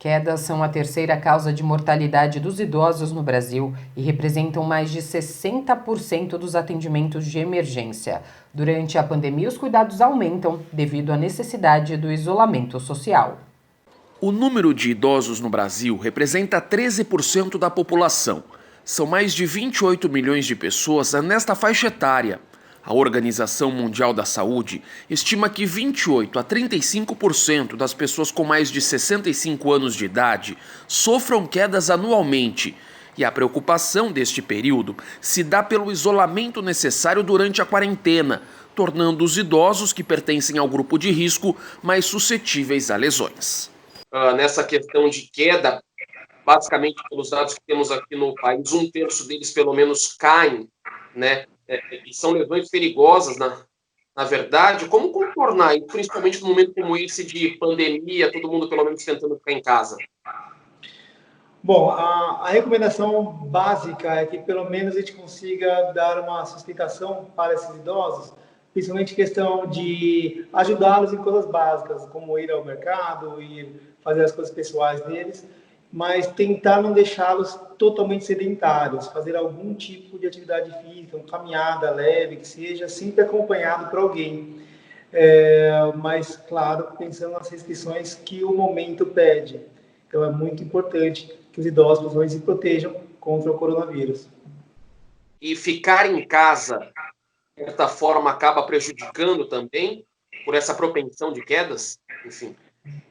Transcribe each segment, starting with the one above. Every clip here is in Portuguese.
Quedas são a terceira causa de mortalidade dos idosos no Brasil e representam mais de 60% dos atendimentos de emergência. Durante a pandemia, os cuidados aumentam devido à necessidade do isolamento social. O número de idosos no Brasil representa 13% da população. São mais de 28 milhões de pessoas nesta faixa etária. A Organização Mundial da Saúde estima que 28 a 35% das pessoas com mais de 65 anos de idade sofram quedas anualmente. E a preocupação deste período se dá pelo isolamento necessário durante a quarentena, tornando os idosos que pertencem ao grupo de risco mais suscetíveis a lesões. Nessa questão de queda, basicamente, pelos dados que temos aqui no país, 1/3 deles, pelo menos, caem, né? E são lesões perigosas, na verdade. Como contornar isso, principalmente num momento como esse de pandemia, todo mundo, pelo menos, tentando ficar em casa? Bom, a recomendação básica é que, pelo menos, a gente consiga dar uma sustentação para esses idosos, principalmente questão de ajudá-los em coisas básicas, como ir ao mercado, ir fazer as coisas pessoais deles, mas tentar não deixá-los totalmente sedentários, fazer algum tipo de atividade física, uma caminhada leve, que seja sempre acompanhado por alguém. Mas, claro, pensando nas restrições que o momento pede. Então, é muito importante que os idosos, principalmente, se protejam contra o coronavírus. E ficar em casa, de certa forma, acaba prejudicando também por essa propensão de quedas? Enfim.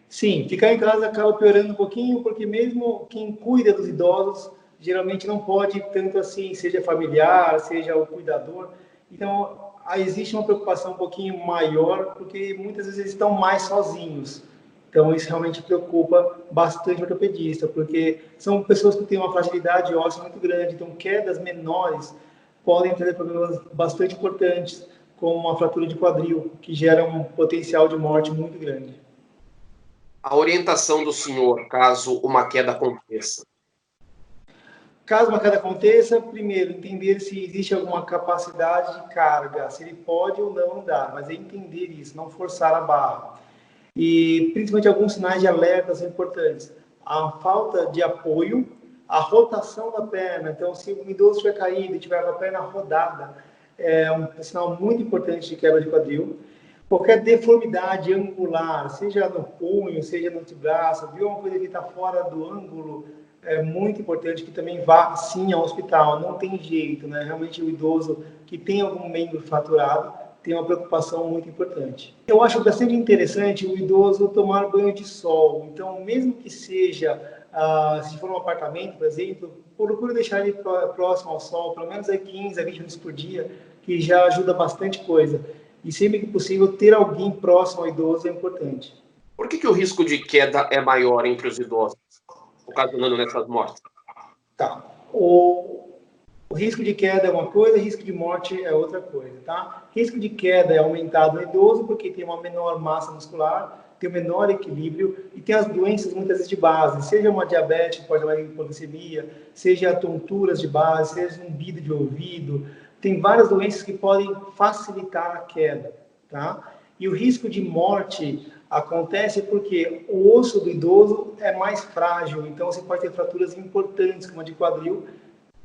Sim, ficar em casa acaba piorando um pouquinho, porque mesmo quem cuida dos idosos, geralmente não pode tanto assim, seja familiar, seja o cuidador. Então, existe uma preocupação um pouquinho maior, porque muitas vezes eles estão mais sozinhos. Então, isso realmente preocupa bastante o ortopedista, porque são pessoas que têm uma fragilidade óssea muito grande, então quedas menores podem trazer problemas bastante importantes, como uma fratura de quadril, que gera um potencial de morte muito grande. A orientação do senhor, caso uma queda aconteça? Caso uma queda aconteça, primeiro, entender se existe alguma capacidade de carga, se ele pode ou não andar, mas é entender isso, não forçar a barra. E, principalmente, alguns sinais de alerta são importantes. A falta de apoio, a rotação da perna. Então, se o idoso estiver caído e tiver com a perna rodada, é um sinal muito importante de quebra de quadril. Qualquer deformidade angular, seja no punho, seja no antebraço, viu uma coisa que está fora do ângulo, é muito importante que também vá, sim, ao hospital. Não tem jeito, né? Realmente, o idoso que tem algum membro fraturado tem uma preocupação muito importante. Eu acho bastante interessante o idoso tomar banho de sol. Então, mesmo que seja, se for um apartamento, por exemplo, procure deixar ele próximo ao sol, pelo menos 15 a 20 minutos por dia, que já ajuda bastante coisa. E sempre que possível, ter alguém próximo ao idoso é importante. Por que o risco de queda é maior entre os idosos, ocasionando nessas mortes? Tá. O risco de queda é uma coisa, risco de morte é outra coisa, tá? Risco de queda é aumentado no idoso porque tem uma menor massa muscular, tem um menor equilíbrio e tem as doenças muitas vezes de base, seja uma diabetes, pode levar a hipoglicemia, seja tonturas de base, seja zumbido de ouvido. Tem várias doenças que podem facilitar a queda, tá? E o risco de morte acontece porque o osso do idoso é mais frágil, então você pode ter fraturas importantes, como a de quadril,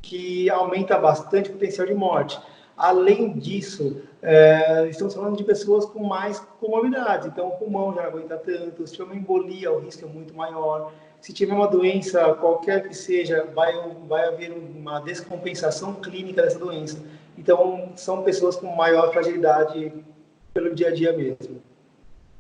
que aumenta bastante o potencial de morte. Além disso, estamos falando de pessoas com mais comorbidades, então o pulmão já não aguenta tanto, se tiver uma embolia, o risco é muito maior. Se tiver uma doença, qualquer que seja, vai haver uma descompensação clínica dessa doença. Então, são pessoas com maior fragilidade pelo dia a dia mesmo.